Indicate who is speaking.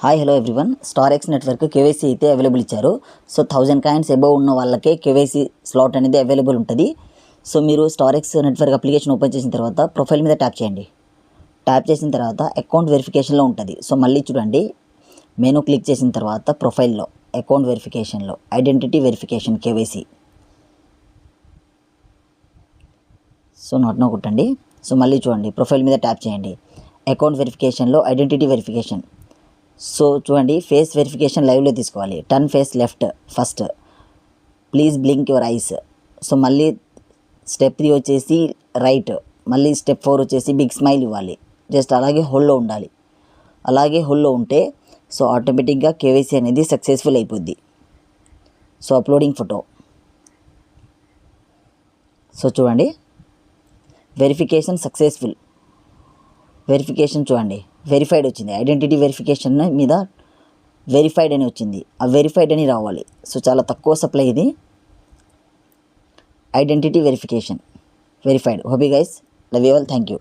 Speaker 1: Hi hello everyone. StarX network KYC అయితే available ఇచ్చారు. So 1000 coins above ఉన్న వాళ్ళకే కేవైసీ స్లాట్ అనేది అవైలబుల్ ఉంటుంది. సో మీరు స్టార్ఎక్స్ నెట్వర్క్ అప్లికేషన్ ఓపెన్ చేసిన తర్వాత ప్రొఫైల్ మీద ట్యాప్ చేయండి. ట్యాప్ చేసిన తర్వాత అకౌంట్ వెరిఫికేషన్లో ఉంటుంది. సో మళ్ళీ చూడండి, మెనూ క్లిక్ చేసిన తర్వాత ప్రొఫైల్లో అకౌంట్ వెరిఫికేషన్లో identity verification KYC so not no కొట్టండి. సో మళ్ళీ చూడండి, ప్రొఫైల్ మీద ట్యాప్ చేయండి. అకౌంట్ వెరిఫికేషన్లో ఐడెంటిటీ వెరిఫికేషన్. సో చూడండి, ఫేస్ వెరిఫికేషన్ లైవ్లో తీసుకోవాలి. Turn face left first, please blink your eyes. So మళ్ళీ స్టెప్ 3 వచ్చేసి రైట్, మళ్ళీ స్టెప్ 4 వచ్చేసి బిగ్ స్మైల్ ఇవ్వాలి. జస్ట్ అలాగే హోల్డ్లో ఉండాలి. అలాగే హోల్డ్లో ఉంటే సో ఆటోమేటిక్గా కేవైసీ అనేది సక్సెస్ఫుల్ అయిపోద్ది. So uploading photo. సో చూడండి, వెరిఫికేషన్ సక్సెస్ఫుల్. వెరిఫికేషన్ చూడండి, వెరిఫైడ్ వచ్చింది. ఐడెంటిటీ వెరిఫికేషన్ మీద వెరిఫైడ్ అని వచ్చింది. ఆ వెరిఫైడ్ అని రావాలి. సో చాలా తక్కువ సప్లై ఇది. Identity verification verified. Hope you guys love you all. Thank you.